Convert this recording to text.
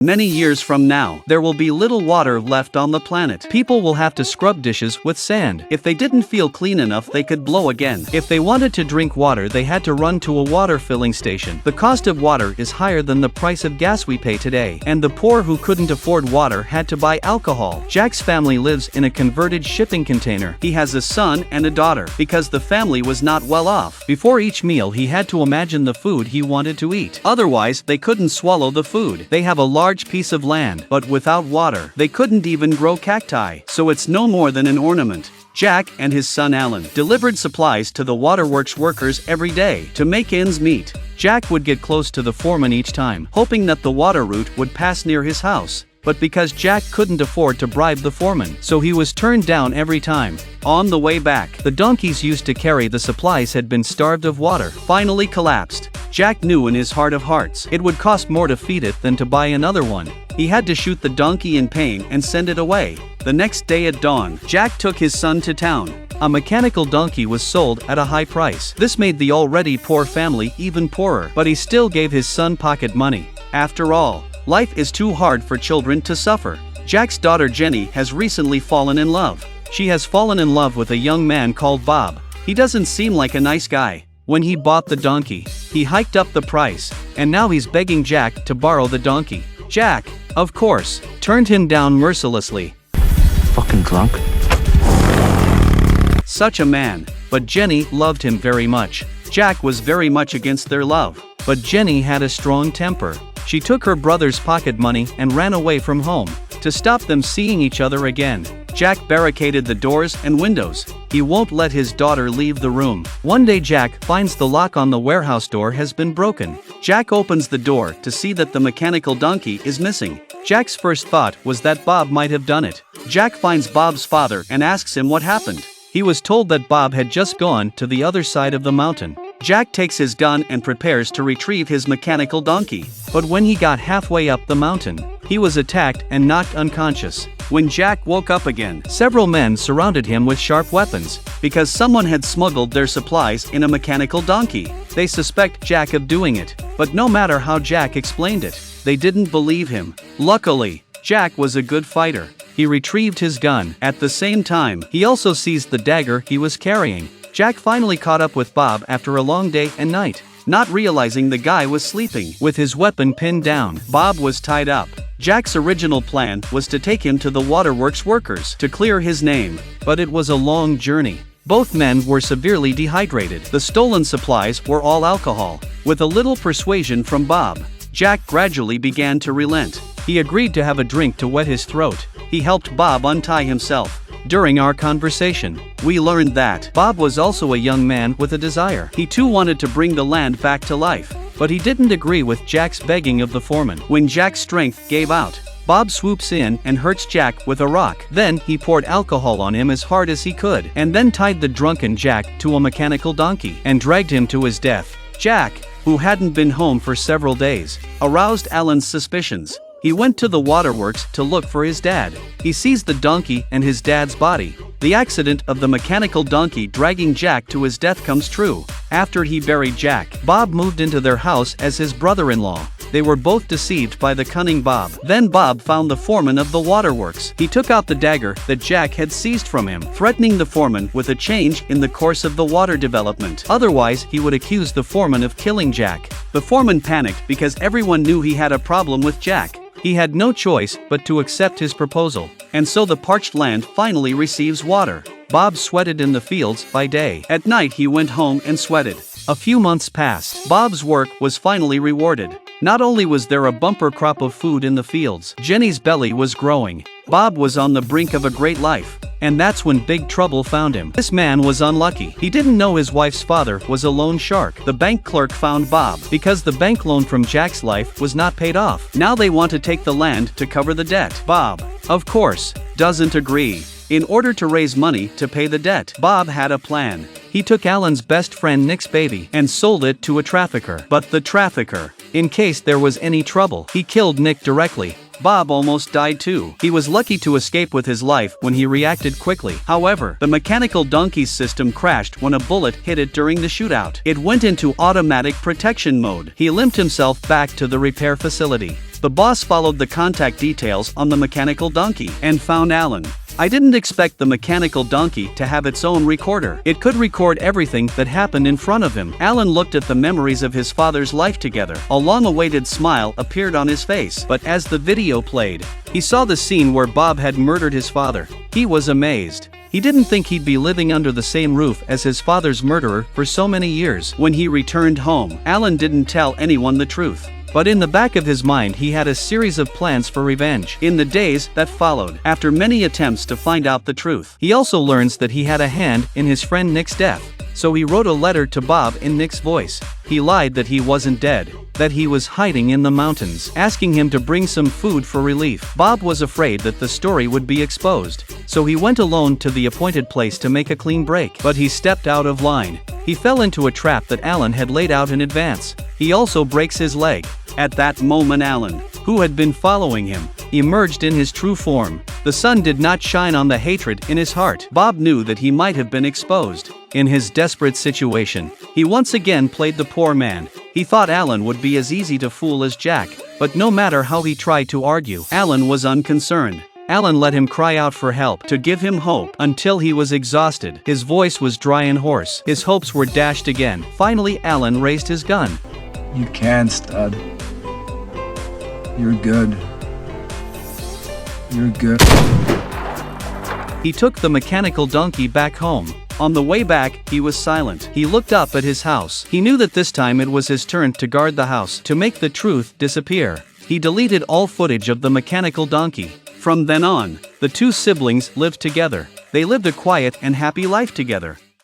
Many years from now, there will be little water left on the planet. People will have to scrub dishes with sand. If they didn't feel clean enough, they could blow again. If they wanted to drink water, they had to run to a water filling station. The cost of water is higher than the price of gas we pay today, and the poor who couldn't afford water had to buy alcohol. Jack's family lives in a converted shipping container. He has a son and a daughter, because the family was not well off. Before each meal, he had to imagine the food he wanted to eat. Otherwise, they couldn't swallow the food. They have a large piece of land, but without water, they couldn't even grow cacti, so it's no more than an ornament. Jack and his son Alan delivered supplies to the waterworks workers every day to make ends meet. Jack would get close to the foreman each time, hoping that the water route would pass near his house. But because Jack couldn't afford to bribe the foreman, so he was turned down every time. On the way back, the donkeys used to carry the supplies had been starved of water, finally collapsed. Jack knew in his heart of hearts it would cost more to feed it than to buy another one. He had to shoot the donkey in pain and send it away. The next day at dawn, Jack took his son to town. A mechanical donkey was sold at a high price. This made the already poor family even poorer, but he still gave his son pocket money. After all, life is too hard for children to suffer. Jack's daughter Jenny has recently fallen in love. She has fallen in love with a young man called Bob. He doesn't seem like a nice guy. When he bought the donkey, he hiked up the price, and now he's begging Jack to borrow the donkey. Jack, of course, turned him down mercilessly. Fucking drunk. Such a man, but Jenny loved him very much. Jack was very much against their love, but Jenny had a strong temper. She took her brother's pocket money and ran away from home. To stop them seeing each other again, Jack barricaded the doors and windows. He won't let his daughter leave the room. One day Jack finds the lock on the warehouse door has been broken. Jack opens the door to see that the mechanical donkey is missing. Jack's first thought was that Bob might have done it. Jack finds Bob's father and asks him what happened. He was told that Bob had just gone to the other side of the mountain. Jack takes his gun and prepares to retrieve his mechanical donkey. But when he got halfway up the mountain, he was attacked and knocked unconscious. When Jack woke up again, several men surrounded him with sharp weapons, because someone had smuggled their supplies in a mechanical donkey. They suspect Jack of doing it, but no matter how Jack explained it, they didn't believe him. Luckily, Jack was a good fighter. He retrieved his gun. At the same time, he also seized the dagger he was carrying. Jack finally caught up with Bob after a long day and night, not realizing the guy was sleeping with his weapon pinned down. Bob was tied up. Jack's original plan was to take him to the waterworks workers to clear his name, but it was a long journey. Both men were severely dehydrated. The stolen supplies were all alcohol. With a little persuasion from Bob, Jack gradually began to relent. He agreed to have a drink to wet his throat. He helped Bob untie himself. During our conversation, we learned that Bob was also a young man with a desire. He too wanted to bring the land back to life, but he didn't agree with Jack's begging of the foreman. When Jack's strength gave out, Bob swoops in and hurts Jack with a rock. Then he poured alcohol on him as hard as he could, and then tied the drunken Jack to a mechanical donkey and dragged him to his death. Jack, who hadn't been home for several days, aroused Alan's suspicions. He went to the waterworks to look for his dad. He sees the donkey and his dad's body. The accident of the mechanical donkey dragging Jack to his death comes true. After he buried Jack, Bob moved into their house as his brother-in-law. They were both deceived by the cunning Bob. Then Bob found the foreman of the waterworks. He took out the dagger that Jack had seized from him, threatening the foreman with a change in the course of the water development. Otherwise, he would accuse the foreman of killing Jack. The foreman panicked because everyone knew he had a problem with Jack. He had no choice but to accept his proposal, and so the parched land finally receives water. Bob sweated in the fields by day. At night he went home and sweated. A few months passed. Bob's work was finally rewarded. Not only was there a bumper crop of food in the fields, Jenny's belly was growing. Bob was on the brink of a great life. And that's when big trouble found him. This man was unlucky. He didn't know his wife's father was a loan shark. The bank clerk found Bob because the bank loan from Jack's life was not paid off. Now they want to take the land to cover the debt. Bob, of course, doesn't agree. In order to raise money to pay the debt, Bob had a plan. He took Alan's best friend Nick's baby and sold it to a trafficker. But the trafficker, in case there was any trouble, he killed Nick directly. Bob almost died too. He was lucky to escape with his life when he reacted quickly. However, the mechanical donkey's system crashed when a bullet hit it during the shootout. It went into automatic protection mode. He limped himself back to the repair facility. The boss followed the contact details on the mechanical donkey and found Alan. I didn't expect the mechanical donkey to have its own recorder. It could record everything that happened in front of him. Alan looked at the memories of his father's life together. A long-awaited smile appeared on his face. But as the video played, he saw the scene where Bob had murdered his father. He was amazed. He didn't think he'd be living under the same roof as his father's murderer for so many years. When he returned home, Alan didn't tell anyone the truth. But in the back of his mind he had a series of plans for revenge. In the days that followed, after many attempts to find out the truth, he also learns that he had a hand in his friend Nick's death. So he wrote a letter to Bob in Nick's voice. He lied that he wasn't dead, that he was hiding in the mountains, asking him to bring some food for relief. Bob was afraid that the story would be exposed, so he went alone to the appointed place to make a clean break. But he stepped out of line. He fell into a trap that Alan had laid out in advance. He also breaks his leg. At that moment Alan, who had been following him, emerged in his true form. The sun did not shine on the hatred in his heart. Bob knew that he might have been exposed. In his desperate situation, he once again played the poor man. He thought Alan would be as easy to fool as Jack, but no matter how he tried to argue, Alan was unconcerned. Alan let him cry out for help, to give him hope, until he was exhausted. His voice was dry and hoarse. His hopes were dashed again. Finally Alan raised his gun. You can, stud. You're good. You're good. He took the mechanical donkey back home. On the way back, he was silent. He looked up at his house. He knew that this time it was his turn to guard the house, to make the truth disappear. He deleted all footage of the mechanical donkey. From then on, the two siblings lived together. They lived a quiet and happy life together.